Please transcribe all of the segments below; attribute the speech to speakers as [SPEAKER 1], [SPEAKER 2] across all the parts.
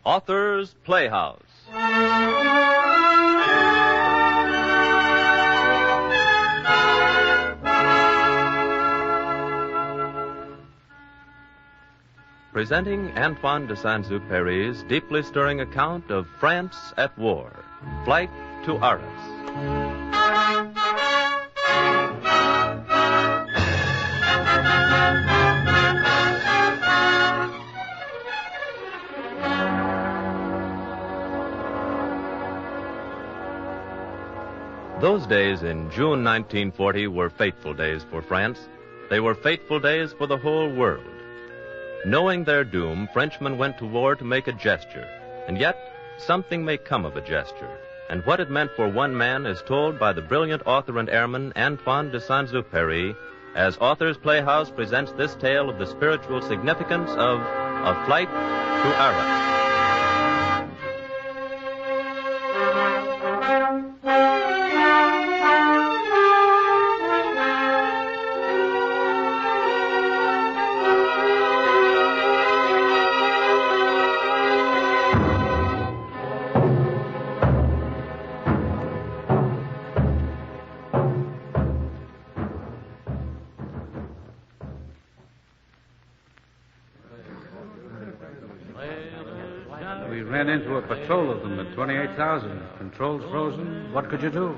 [SPEAKER 1] Author's Playhouse. Presenting Antoine de Saint-Exupéry's deeply stirring account of France at war, Flight to Arras. Those days in June 1940 were fateful days for France. They were fateful days for the whole world. Knowing their doom, Frenchmen went to war to make a gesture. And yet, something may come of a gesture. And what it meant for one man is told by the brilliant author and airman Antoine de Saint-Exupéry as Author's Playhouse presents this tale of the spiritual significance of A Flight to Arras.
[SPEAKER 2] We ran into a patrol of them at 28,000. Controls frozen. What could you do?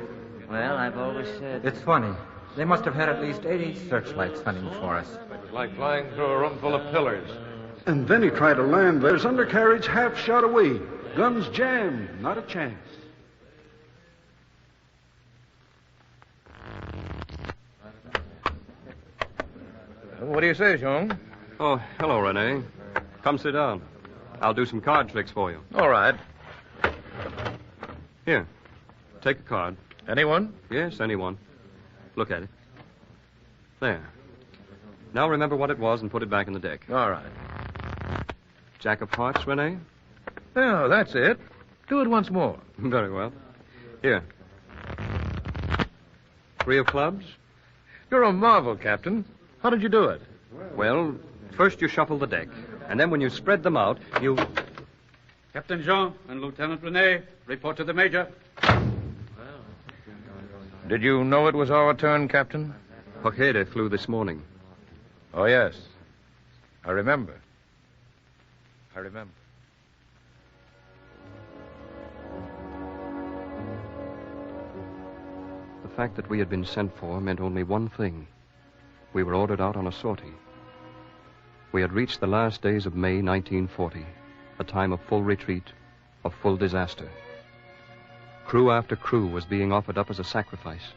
[SPEAKER 3] Well, I've always said...
[SPEAKER 4] It's funny. They must have had at least 80 searchlights hunting for us.
[SPEAKER 5] It was like flying through a room full of pillars.
[SPEAKER 6] And then he tried to land. There's undercarriage half shot away. Guns jammed. Not a chance.
[SPEAKER 5] What do you say, Jean?
[SPEAKER 7] Oh, hello, Rene. Come sit down. I'll do some card tricks for you.
[SPEAKER 5] All right.
[SPEAKER 7] Here, take a card.
[SPEAKER 5] Anyone?
[SPEAKER 7] Yes, anyone. Look at it. There. Now remember what it was and put it back in the deck.
[SPEAKER 5] All right.
[SPEAKER 7] Jack of hearts, Rene?
[SPEAKER 5] Oh, that's it. Do it once more.
[SPEAKER 7] Very well. Here. Three of clubs?
[SPEAKER 5] You're a marvel, Captain. How did you do it?
[SPEAKER 7] Well, first you shuffle the deck, and then when you spread them out, you...
[SPEAKER 2] Captain Jean and Lieutenant Rene, report to the Major.
[SPEAKER 5] Did you know it was our turn, Captain?
[SPEAKER 7] Ojeda flew this morning.
[SPEAKER 5] Oh, yes. I remember.
[SPEAKER 7] The fact that we had been sent for meant only one thing. We were ordered out on a sortie. We had reached the last days of May 1940, a time of full retreat, of full disaster. Crew after crew was being offered up as a sacrifice.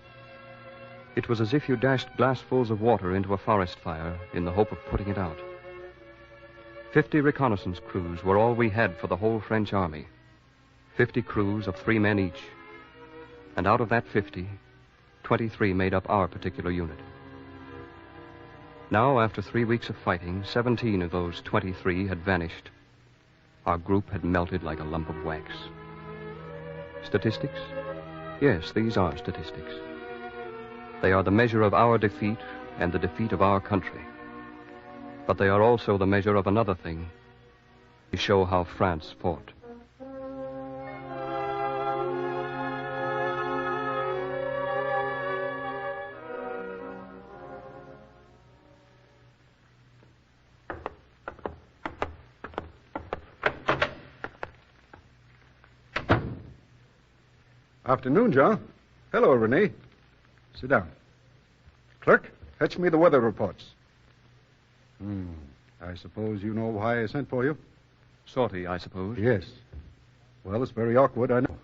[SPEAKER 7] It was as if you dashed glassfuls of water into a forest fire in the hope of putting it out. 50 reconnaissance crews were all we had for the whole French army. 50 crews of 3 men each. And out of that 50, 23 made up our particular unit. Now, after 3 weeks of fighting, 17 of those 23 had vanished. Our group had melted like a lump of wax. Statistics? Yes, these are statistics. They are the measure of our defeat and the defeat of our country. But they are also the measure of another thing. They show how France fought.
[SPEAKER 6] Afternoon, John. Hello, Rene. Sit down. Clerk, fetch me the weather reports. I suppose you know why I sent for you?
[SPEAKER 7] Sortie, I suppose.
[SPEAKER 6] Yes. Well, it's very awkward, I know.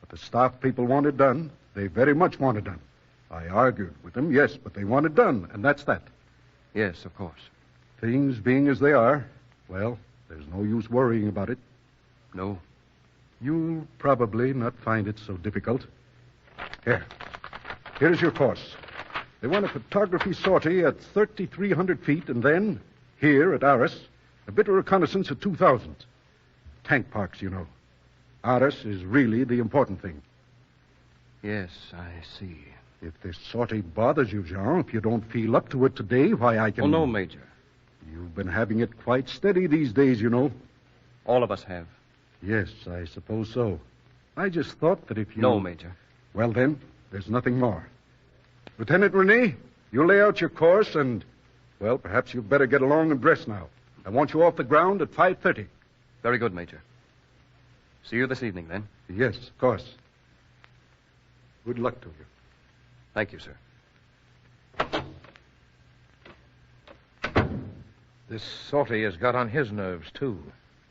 [SPEAKER 6] But the staff people want it done. They very much want it done. I argued with them, yes, but they want it done, and that's that.
[SPEAKER 7] Yes, of course.
[SPEAKER 6] Things being as they are, well, there's no use worrying about it.
[SPEAKER 7] No.
[SPEAKER 6] You'll probably not find it so difficult. Here's your course. They want a photography sortie at 3,300 feet, and then, here at Arras, a bit of reconnaissance at 2,000. Tank parks, you know. Arras is really the important thing.
[SPEAKER 7] Yes, I see.
[SPEAKER 6] If this sortie bothers you, Jean, if you don't feel up to it today, why, I can...
[SPEAKER 7] Oh, no, Major.
[SPEAKER 6] You've been having it quite steady these days, you know.
[SPEAKER 7] All of us have.
[SPEAKER 6] Yes, I suppose so. I just thought that if you...
[SPEAKER 7] No, Major.
[SPEAKER 6] Well, then, there's nothing more. Lieutenant Rennie, you lay out your course and, well, perhaps you'd better get along and dress now. I want you off the ground at 5:30.
[SPEAKER 7] Very good, Major. See you this evening, then.
[SPEAKER 6] Yes, of course. Good luck to you.
[SPEAKER 7] Thank you, sir.
[SPEAKER 5] This sortie has got on his nerves, too.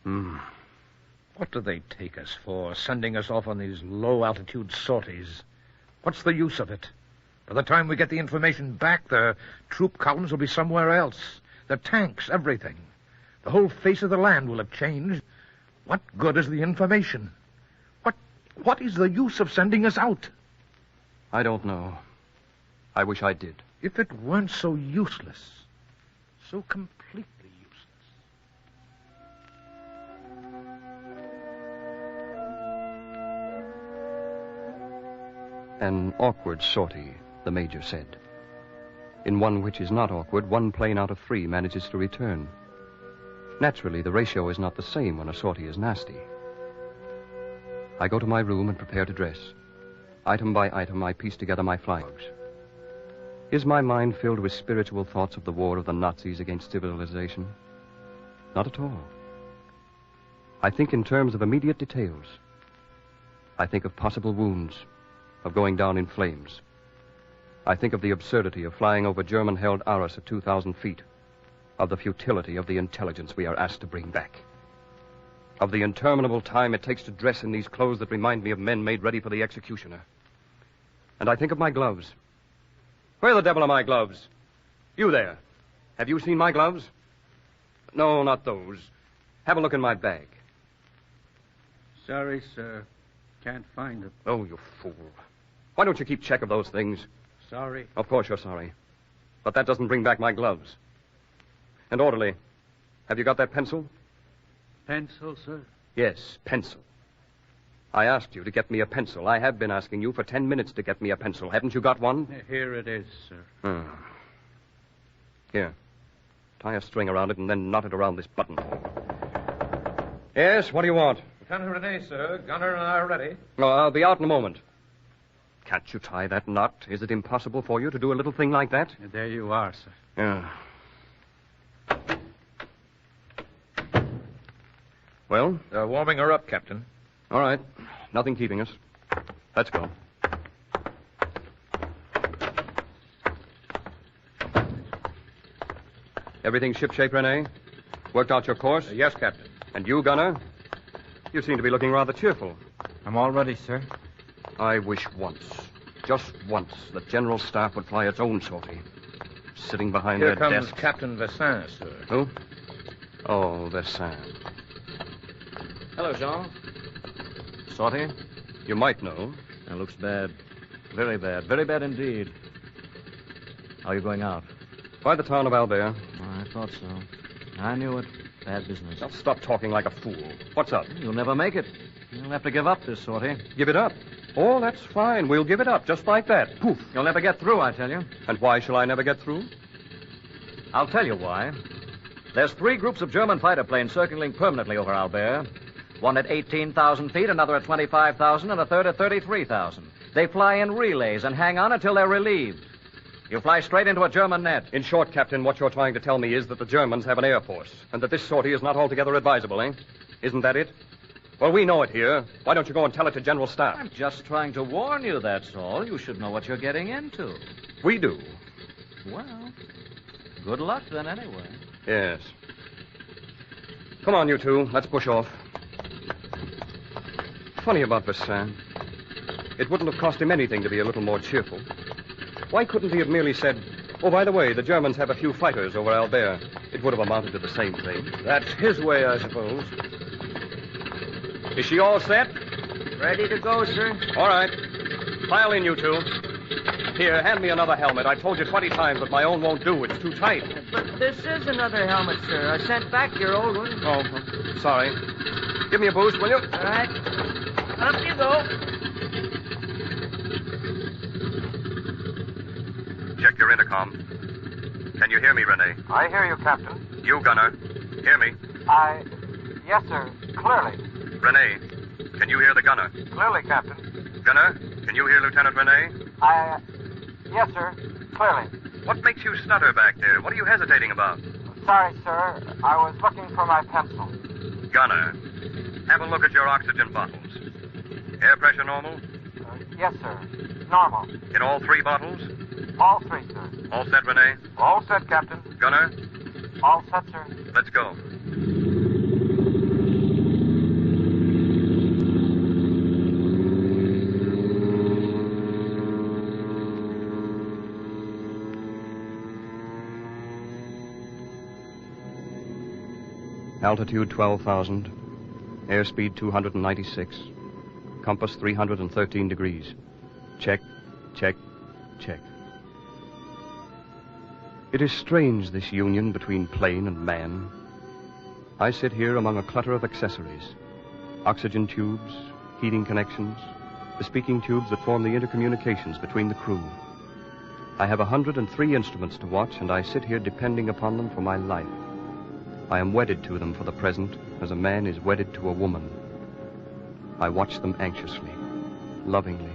[SPEAKER 8] What do they take us for, sending us off on these low-altitude sorties? What's the use of it? By the time we get the information back, the troop columns will be somewhere else. The tanks, everything. The whole face of the land will have changed. What good is the information? What is the use of sending us out?
[SPEAKER 7] I don't know. I wish I did.
[SPEAKER 8] If it weren't so useless, so completely useless.
[SPEAKER 7] An awkward sortie, the Major said. In one which is not awkward, one plane out of 3 manages to return. Naturally, the ratio is not the same when a sortie is nasty. I go to my room and prepare to dress. Item by item, I piece together my flyers. Is my mind filled with spiritual thoughts of the war of the Nazis against civilization? Not at all. I think in terms of immediate details. I think of possible wounds, of going down in flames. I think of the absurdity of flying over German-held Arras at 2,000 feet, of the futility of the intelligence we are asked to bring back, of the interminable time it takes to dress in these clothes that remind me of men made ready for the executioner. And I think of my gloves. Where the devil are my gloves? You there. Have you seen my gloves? No, not those. Have a look in my bag.
[SPEAKER 2] Sorry, sir. Can't find them.
[SPEAKER 7] Oh, you fool. Why don't you keep check of those things?
[SPEAKER 2] Sorry.
[SPEAKER 7] Of course you're sorry. But that doesn't bring back my gloves. And orderly, have you got that pencil?
[SPEAKER 2] Pencil, sir?
[SPEAKER 7] Yes, pencil. I asked you to get me a pencil. I have been asking you for 10 minutes to get me a pencil. Haven't you got one?
[SPEAKER 2] Here it is, sir.
[SPEAKER 7] Here. Tie a string around it and then knot it around this button. Yes, what do you want?
[SPEAKER 8] Lieutenant Rennie, sir. Gunner and I are ready.
[SPEAKER 7] No, I'll be out in a moment. Can't you tie that knot? Is it impossible for you to do a little thing like that?
[SPEAKER 2] There you are, sir.
[SPEAKER 7] Yeah. Well?
[SPEAKER 8] They're warming her up, Captain.
[SPEAKER 7] All right. Nothing keeping us. Let's go. Everything shipshape, Renee? Worked out your course?
[SPEAKER 8] Yes, Captain.
[SPEAKER 7] And you, Gunner? You seem to be looking rather cheerful.
[SPEAKER 4] I'm all ready, sir.
[SPEAKER 7] I wish once, just once, the General Staff would fly its own sortie. Sitting behind
[SPEAKER 8] Here
[SPEAKER 7] their
[SPEAKER 8] comes
[SPEAKER 7] desks.
[SPEAKER 8] Captain Vessin, sir.
[SPEAKER 7] Who? Oh, Vessin.
[SPEAKER 3] Hello, Jean. Sortie?
[SPEAKER 7] You might know.
[SPEAKER 3] That looks bad. Very bad. Very bad indeed. How are you going out?
[SPEAKER 7] By the town of Albert.
[SPEAKER 3] I thought so. I knew it. Bad business.
[SPEAKER 7] Now stop talking like a fool. What's up?
[SPEAKER 3] You'll never make it. You'll have to give up this sortie.
[SPEAKER 7] Give it up. Oh, that's fine. We'll give it up, just like that. Poof.
[SPEAKER 3] You'll never get through, I tell you.
[SPEAKER 7] And why shall I never get through?
[SPEAKER 3] I'll tell you why. There's 3 groups of German fighter planes circling permanently over Albert. One at 18,000 feet, another at 25,000, and a third at 33,000. They fly in relays and hang on until they're relieved. You fly straight into a German net.
[SPEAKER 7] In short, Captain, what you're trying to tell me is that the Germans have an air force, and that this sortie is not altogether advisable, eh? Isn't that it? Well, we know it here. Why don't you go and tell it to General Staff?
[SPEAKER 3] I'm just trying to warn you, that's all. You should know what you're getting into.
[SPEAKER 7] We do.
[SPEAKER 3] Well, good luck then, anyway.
[SPEAKER 7] Yes. Come on, you two. Let's push off. Funny about Vessin. It wouldn't have cost him anything to be a little more cheerful. Why couldn't he have merely said, oh, by the way, the Germans have a few fighters over Albert? It would have amounted to the same thing.
[SPEAKER 8] That's his way, I suppose.
[SPEAKER 7] Is she all set?
[SPEAKER 3] Ready to go, sir.
[SPEAKER 7] All right. File in, you two. Here, hand me another helmet. I told you 20 times that my own won't do. It's too tight.
[SPEAKER 9] But this is another helmet, sir. I sent back your old one.
[SPEAKER 7] Oh, sorry. Give me a boost, will you?
[SPEAKER 9] All right. Up you go.
[SPEAKER 1] Check your intercom. Can you hear me, Renee?
[SPEAKER 4] I hear you, Captain.
[SPEAKER 1] You, Gunner. Hear me?
[SPEAKER 4] Yes, sir. Clearly.
[SPEAKER 10] Renee, can you hear the gunner?
[SPEAKER 11] Clearly, Captain.
[SPEAKER 10] Gunner, can you hear Lieutenant Renee?
[SPEAKER 11] Yes, sir. Clearly.
[SPEAKER 10] What makes you stutter back there? What are you hesitating about?
[SPEAKER 11] Sorry, sir. I was looking for my pencil.
[SPEAKER 10] Gunner, have a look at your oxygen bottles. Air pressure normal?
[SPEAKER 11] Yes, sir. Normal.
[SPEAKER 10] In all 3 bottles?
[SPEAKER 11] All 3, sir.
[SPEAKER 10] All set, Renee?
[SPEAKER 11] All set, Captain.
[SPEAKER 10] Gunner?
[SPEAKER 11] All set, sir.
[SPEAKER 10] Let's go.
[SPEAKER 7] Altitude 12,000. Airspeed 296. Compass 313 degrees. Check, check, check. It is strange, this union between plane and man. I sit here among a clutter of accessories. Oxygen tubes, heating connections, the speaking tubes that form the intercommunications between the crew. I have 103 instruments to watch, and I sit here depending upon them for my life. I am wedded to them for the present, as a man is wedded to a woman. I watch them anxiously, lovingly,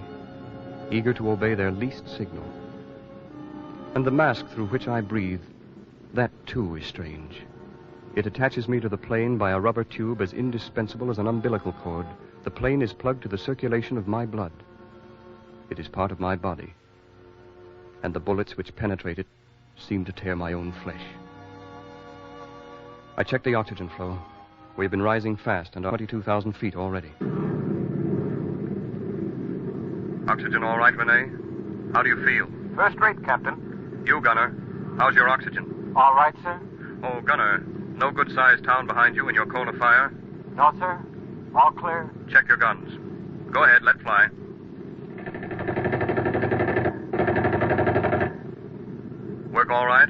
[SPEAKER 7] eager to obey their least signal. And the mask through which I breathe, that too is strange. It attaches me to the plane by a rubber tube as indispensable as an umbilical cord. The plane is plugged to the circulation of my blood. It is part of my body. And the bullets which penetrate it seem to tear my own flesh. I check the oxygen flow. We've been rising fast and are 22,000 feet already.
[SPEAKER 10] Oxygen all right, Renee? How do you feel?
[SPEAKER 11] First rate, Captain.
[SPEAKER 10] You, Gunner, how's your oxygen?
[SPEAKER 11] All right, sir.
[SPEAKER 10] Oh, Gunner, no good-sized town behind you in your cone of fire?
[SPEAKER 11] No, sir. All clear.
[SPEAKER 10] Check your guns. Go ahead, let fly. Work all right?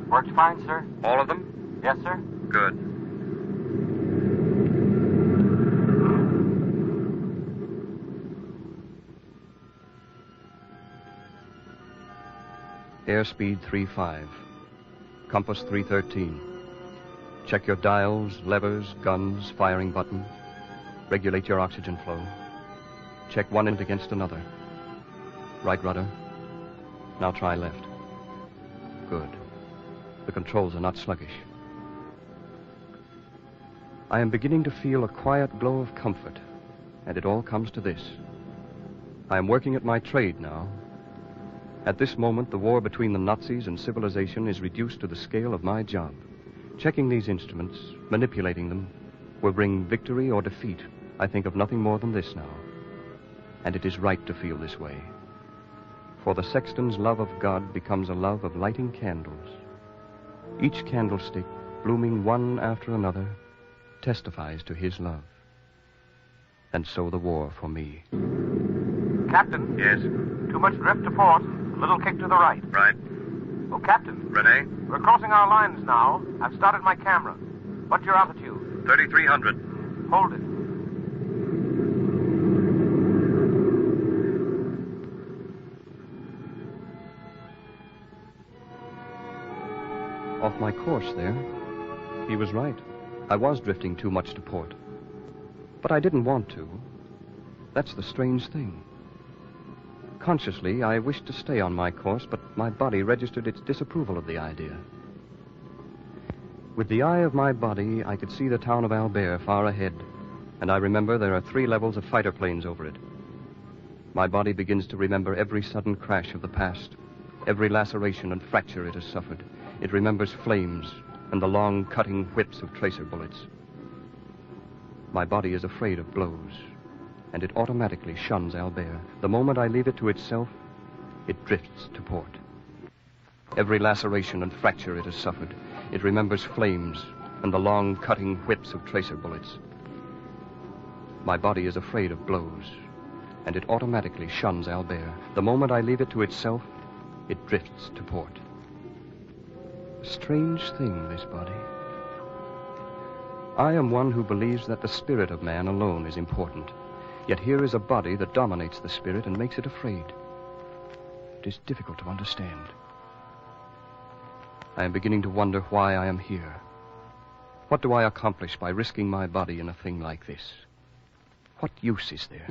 [SPEAKER 11] Works fine, sir.
[SPEAKER 10] All of them?
[SPEAKER 11] Yes, sir.
[SPEAKER 10] Good.
[SPEAKER 7] Airspeed 3.5. Compass 313. Check your dials, levers, guns, firing button. Regulate your oxygen flow. Check one end against another. Right rudder. Now try left. Good. The controls are not sluggish. I am beginning to feel a quiet glow of comfort, and it all comes to this. I am working at my trade now. At this moment, the war between the Nazis and civilization is reduced to the scale of my job. Checking these instruments, manipulating them, will bring victory or defeat. I think of nothing more than this now. And it is right to feel this way. For the sexton's love of God becomes a love of lighting candles. Each candlestick, blooming one after another, testifies to his love. And so the war for me.
[SPEAKER 11] Captain?
[SPEAKER 10] Yes?
[SPEAKER 11] Too much drift to port. A little kick to the right.
[SPEAKER 10] Right.
[SPEAKER 11] Oh, Captain.
[SPEAKER 10] Renee?
[SPEAKER 11] We're crossing our lines now. I've started my camera. What's your altitude?
[SPEAKER 10] 3,300.
[SPEAKER 11] Hold it.
[SPEAKER 7] Off my course there. He was right. I was drifting too much to port. But I didn't want to. That's the strange thing. Consciously, I wished to stay on my course, but my body registered its disapproval of the idea. With the eye of my body, I could see the town of Albert far ahead, and I remember there are 3 levels of fighter planes over it. My body begins to remember every sudden crash of the past, every laceration and fracture it has suffered. It remembers flames and the long, cutting whips of tracer bullets. My body is afraid of blows, and it automatically shuns Albert. The moment I leave it to itself, it drifts to port. Every laceration and fracture it has suffered, it remembers flames and the long, cutting whips of tracer bullets. My body is afraid of blows, and it automatically shuns Albert. The moment I leave it to itself, it drifts to port. A strange thing, this body. I am one who believes that the spirit of man alone is important. Yet here is a body that dominates the spirit and makes it afraid. It is difficult to understand. I am beginning to wonder why I am here. What do I accomplish by risking my body in a thing like this? What use is there?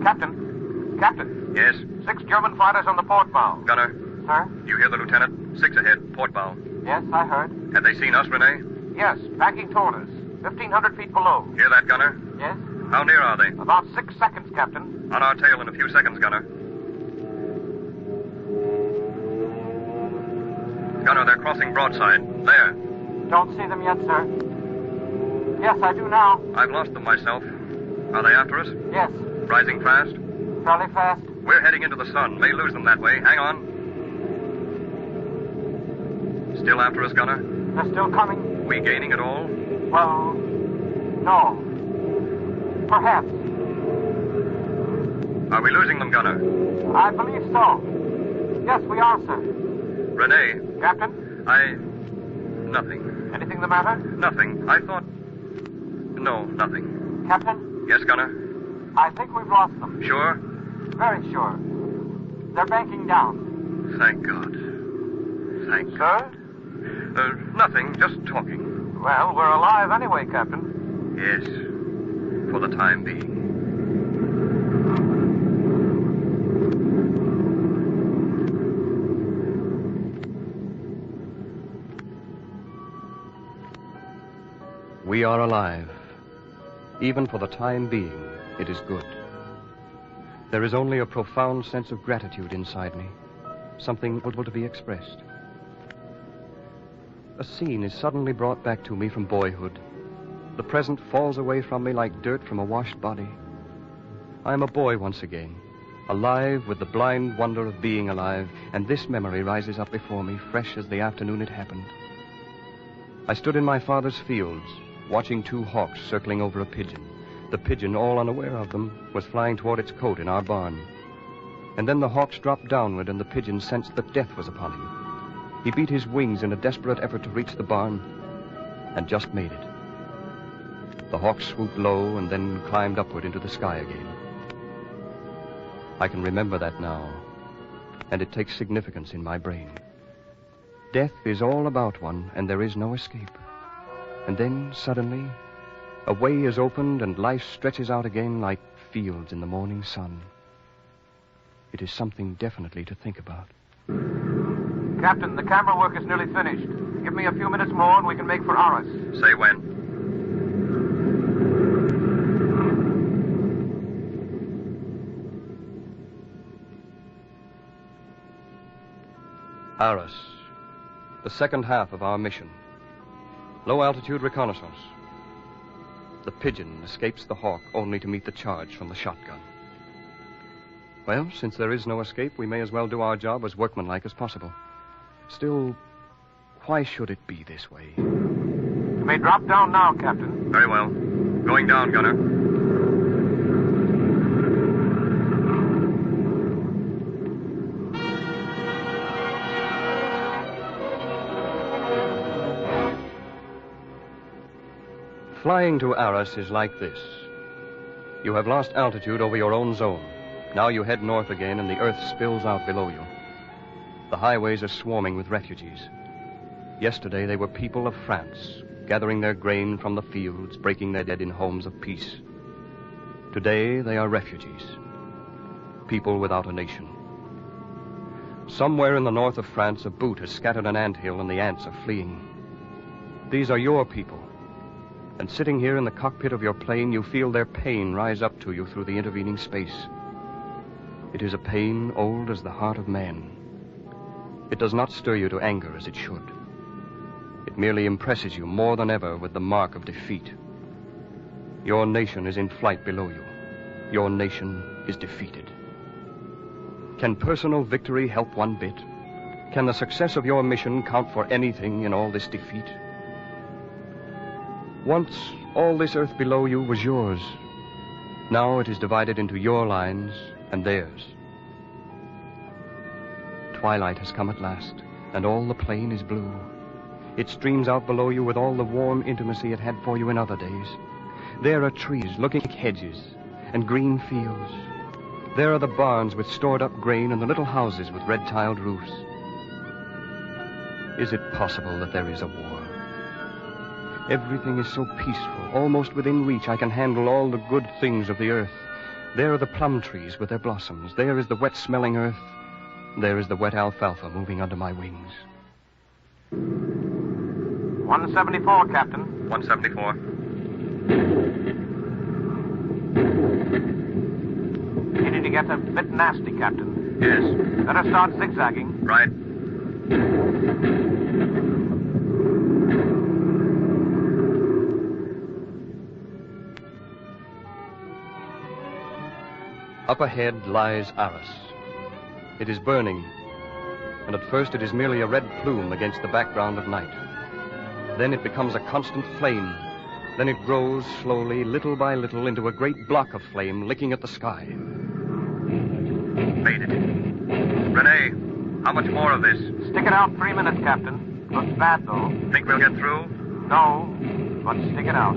[SPEAKER 11] Captain. Captain.
[SPEAKER 10] Yes?
[SPEAKER 11] 6 German fighters on the port bow.
[SPEAKER 10] Gunner,
[SPEAKER 11] Sir?
[SPEAKER 10] you hear the lieutenant? 6 ahead, port bow.
[SPEAKER 11] Yes, I heard.
[SPEAKER 10] Have they seen us, Rene?
[SPEAKER 11] Yes, backing toward us. 1,500 feet below.
[SPEAKER 10] Hear that, Gunner?
[SPEAKER 11] Yes?
[SPEAKER 10] How near are they?
[SPEAKER 11] About 6 seconds, Captain.
[SPEAKER 10] On our tail in a few seconds, Gunner. Gunner, they're crossing broadside. There.
[SPEAKER 11] Don't see them yet, sir. Yes, I do now.
[SPEAKER 10] I've lost them myself. Are they after us?
[SPEAKER 11] Yes.
[SPEAKER 10] Rising fast?
[SPEAKER 11] Fairly fast.
[SPEAKER 10] We're heading into the sun. May lose them that way. Hang on. Still after us, Gunner?
[SPEAKER 11] They're still coming.
[SPEAKER 10] We gaining at all?
[SPEAKER 11] Well, no. Perhaps.
[SPEAKER 10] Are we losing them, Gunner?
[SPEAKER 11] I believe so. Yes, we are, sir.
[SPEAKER 10] Rene?
[SPEAKER 11] Captain?
[SPEAKER 10] Nothing.
[SPEAKER 11] Anything the matter?
[SPEAKER 10] Nothing. I thought... No, nothing.
[SPEAKER 11] Captain?
[SPEAKER 10] Yes, Gunner?
[SPEAKER 11] I think we've lost them.
[SPEAKER 10] Sure?
[SPEAKER 11] Very sure. They're banking down.
[SPEAKER 10] Thank God. Thank
[SPEAKER 11] God.
[SPEAKER 10] Sir? Nothing. Just talking.
[SPEAKER 11] Well, we're alive anyway, Captain.
[SPEAKER 10] Yes. For the time being.
[SPEAKER 7] We are alive. Even for the time being, it is good. There is only a profound sense of gratitude inside me, something able to be expressed. A scene is suddenly brought back to me from boyhood. The present falls away from me like dirt from a washed body. I am a boy once again, alive with the blind wonder of being alive, and this memory rises up before me, fresh as the afternoon it happened. I stood in my father's fields, watching 2 hawks circling over a pigeon. The pigeon, all unaware of them, was flying toward its cote in our barn. And then the hawks dropped downward, and the pigeon sensed that death was upon him. He beat his wings in a desperate effort to reach the barn, and just made it. The hawk swooped low and then climbed upward into the sky again. I can remember that now, and it takes significance in my brain. Death is all about one, and there is no escape. And then, suddenly, a way is opened and life stretches out again like fields in the morning sun. It is something definitely to think about.
[SPEAKER 11] Captain, the camera work is nearly finished. Give me a few minutes more and we can make for Arras.
[SPEAKER 10] Say when.
[SPEAKER 7] Arras, the second half of our mission. Low-altitude reconnaissance. The pigeon escapes the hawk only to meet the charge from the shotgun. Well, since there is no escape, we may as well do our job as workmanlike as possible. Still, why should it be this way?
[SPEAKER 11] You may drop down now, Captain.
[SPEAKER 10] Very well. Going down, Gunner.
[SPEAKER 7] Flying to Arras is like this. You have lost altitude over your own zone. Now you head north again and the earth spills out below you. The highways are swarming with refugees. Yesterday they were people of France, gathering their grain from the fields, breaking their dead in homes of peace. Today they are refugees, people without a nation. Somewhere in the north of France, a boot has scattered an anthill and the ants are fleeing. These are your people. And sitting here in the cockpit of your plane, you feel their pain rise up to you through the intervening space. It is a pain old as the heart of man. It does not stir you to anger as it should. It merely impresses you more than ever with the mark of defeat. Your nation is in flight below you. Your nation is defeated. Can personal victory help one bit? Can the success of your mission count for anything in all this defeat? Once, all this earth below you was yours. Now it is divided into your lines and theirs. Twilight has come at last, and all the plain is blue. It streams out below you with all the warm intimacy it had for you in other days. There are trees looking like hedges, and green fields. There are the barns with stored-up grain and the little houses with red-tiled roofs. Is it possible that there is a war? Everything is so peaceful, almost within reach. I can handle all the good things of the earth. There are the plum trees with their blossoms. There is the wet-smelling earth. There is the wet alfalfa moving under my wings.
[SPEAKER 11] 174, Captain.
[SPEAKER 10] 174.
[SPEAKER 11] Beginning to get a bit nasty, Captain.
[SPEAKER 10] Yes.
[SPEAKER 11] Better start zigzagging.
[SPEAKER 10] Right.
[SPEAKER 7] Up ahead lies Arras. It is burning, and at first it is merely a red plume against the background of night. Then it becomes a constant flame. Then it grows slowly, little by little, into a great block of flame licking at the sky.
[SPEAKER 10] Faded. Renee, how much more of this?
[SPEAKER 11] Stick it out 3 minutes, Captain. Looks bad, though.
[SPEAKER 10] Think we'll get through?
[SPEAKER 11] No, but stick it out.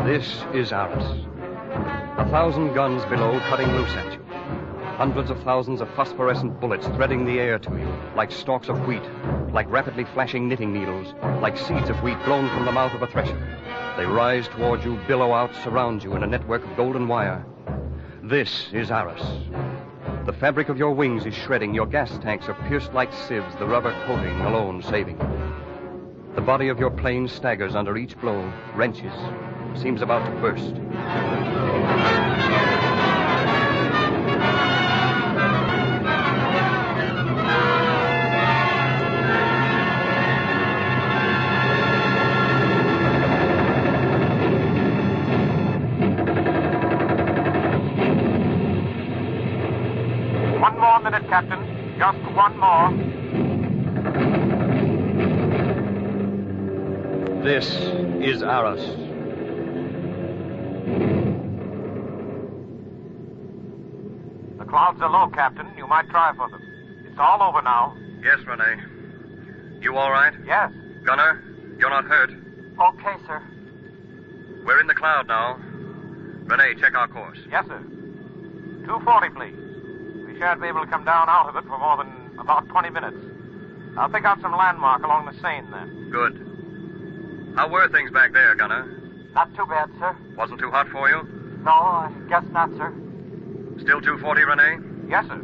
[SPEAKER 7] This is Arras. 1,000 guns below cutting loose at you. Hundreds of thousands of phosphorescent bullets threading the air to you, like stalks of wheat, like rapidly flashing knitting needles, like seeds of wheat blown from the mouth of a thresher. They rise toward you, billow out, surround you in a network of golden wire. This is Arras. The fabric of your wings is shredding. Your gas tanks are pierced like sieves, the rubber coating alone saving you. The body of your plane staggers under each blow, wrenches, seems about to burst.
[SPEAKER 11] One more minute, Captain. Just one more.
[SPEAKER 7] This is Arras.
[SPEAKER 11] The clouds are low, Captain. You might try for them. It's all over now.
[SPEAKER 10] Yes, Renee. You all right?
[SPEAKER 11] Yes.
[SPEAKER 10] Gunner, you're not hurt.
[SPEAKER 11] Okay, sir.
[SPEAKER 10] We're in the cloud now. Renee, check our course.
[SPEAKER 11] Yes, sir. 240, please. We shan't be able to come down out of it for more than about 20 minutes. I'll pick out some landmark along the Seine then.
[SPEAKER 10] Good. How were things back there, Gunner?
[SPEAKER 11] Not too bad, sir.
[SPEAKER 10] Wasn't too hot for you?
[SPEAKER 11] No, I guess not, sir.
[SPEAKER 10] Still 240, Renee?
[SPEAKER 11] Yes, sir.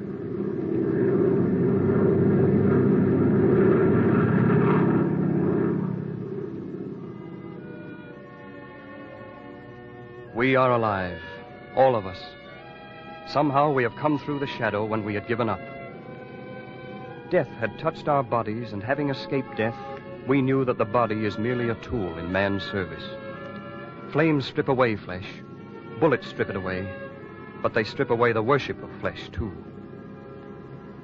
[SPEAKER 7] We are alive, all of us. Somehow we have come through the shadow when we had given up. Death had touched our bodies, and having escaped death, we knew that the body is merely a tool in man's service. Flames strip away flesh, bullets strip it away, but they strip away the worship of flesh, too.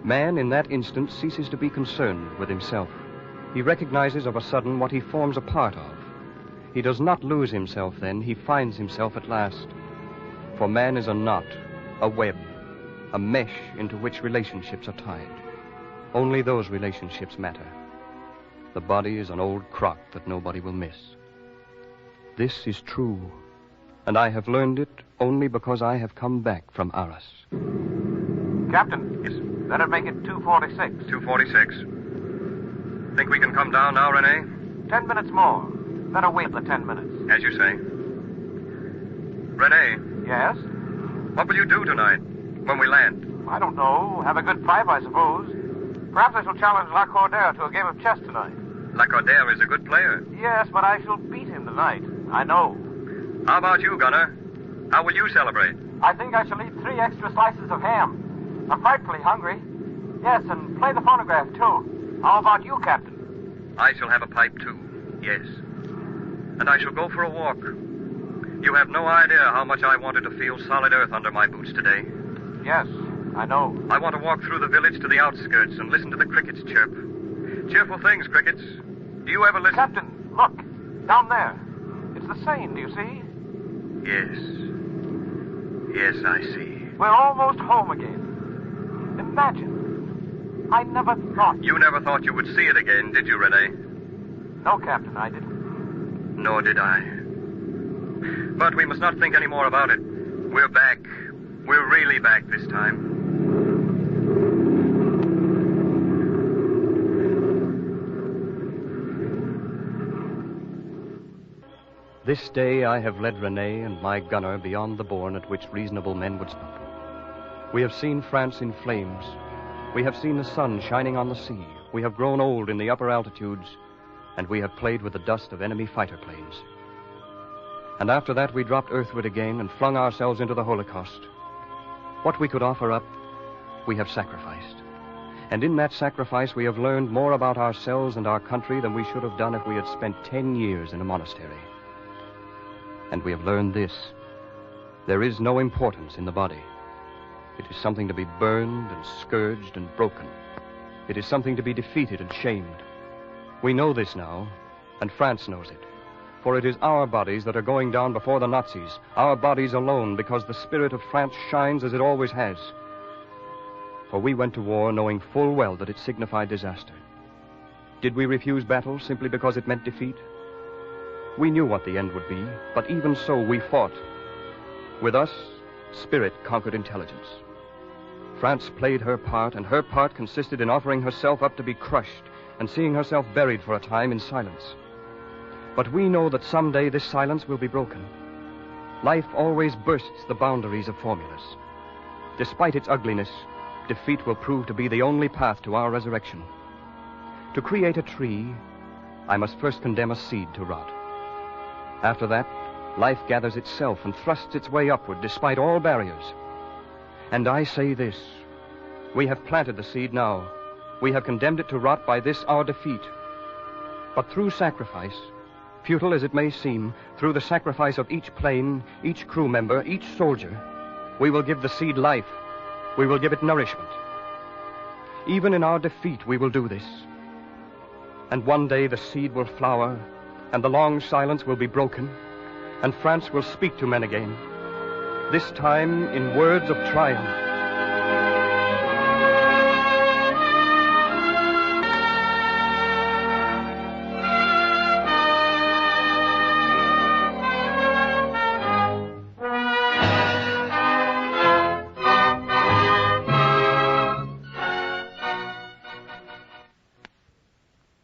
[SPEAKER 7] Man, in that instant, ceases to be concerned with himself. He recognizes of a sudden what he forms a part of. He does not lose himself then, he finds himself at last. For man is a knot, a web, a mesh into which relationships are tied. Only those relationships matter. The body is an old crock that nobody will miss. This is true, and I have learned it only because I have come back from Arras.
[SPEAKER 11] Captain.
[SPEAKER 10] Yes.
[SPEAKER 11] That'd make it 246.
[SPEAKER 10] 246. Think we can come down now, Renee?
[SPEAKER 11] 10 minutes more. Better wait the 10 minutes.
[SPEAKER 10] As you say. Renee,
[SPEAKER 11] Yes?
[SPEAKER 10] what will you do tonight when we land?
[SPEAKER 11] I don't know. Have a good pipe, I suppose. Perhaps I shall challenge Lacordaire to a game of chess tonight.
[SPEAKER 10] Lacordaire is a good player.
[SPEAKER 11] Yes, but I shall beat him tonight. I know.
[SPEAKER 10] How about you, Gunner? How will you celebrate?
[SPEAKER 9] I think I shall eat 3 extra slices of ham. I'm frightfully hungry. Yes, and play the phonograph, too.
[SPEAKER 11] How about you, Captain?
[SPEAKER 10] I shall have a pipe, too. Yes. And I shall go for a walk. You have no idea how much I wanted to feel solid earth under my boots today.
[SPEAKER 11] Yes, I know.
[SPEAKER 10] I want to walk through the village to the outskirts and listen to the crickets chirp. Cheerful things, crickets. Do you ever listen?
[SPEAKER 11] Captain, look. Down there. It's the Seine, do you see?
[SPEAKER 10] Yes. Yes, I see.
[SPEAKER 11] We're almost home again. Imagine. I never thought...
[SPEAKER 10] You never thought you would see it again, did you, Renee?
[SPEAKER 11] No, Captain, I didn't.
[SPEAKER 10] Nor did I. But we must not think any more about it. We're back. We're really back this time.
[SPEAKER 7] This day I have led Rene and my gunner beyond the bourne at which reasonable men would stop. We have seen France in flames. We have seen the sun shining on the sea. We have grown old in the upper altitudes, and we have played with the dust of enemy fighter planes. And after that we dropped earthward again and flung ourselves into the Holocaust. What we could offer up, we have sacrificed. And in that sacrifice we have learned more about ourselves and our country than we should have done if we had spent 10 years in a monastery. And we have learned this. There is no importance in the body. It is something to be burned and scourged and broken. It is something to be defeated and shamed. We know this now, and France knows it. For it is our bodies that are going down before the Nazis, our bodies alone, because the spirit of France shines as it always has. For we went to war knowing full well that it signified disaster. Did we refuse battle simply because it meant defeat? We knew what the end would be, but even so we fought. With us, spirit conquered intelligence. France played her part, and her part consisted in offering herself up to be crushed and seeing herself buried for a time in silence. But we know that someday this silence will be broken. Life always bursts the boundaries of formulas. Despite its ugliness, defeat will prove to be the only path to our resurrection. To create a tree, I must first condemn a seed to rot. After that, life gathers itself and thrusts its way upward despite all barriers. And I say this, we have planted the seed now. We have condemned it to rot by this our defeat. But through sacrifice, futile as it may seem, through the sacrifice of each plane, each crew member, each soldier, we will give the seed life. We will give it nourishment. Even in our defeat, we will do this. And one day the seed will flower, and the long silence will be broken, and France will speak to men again, this time in words of triumph.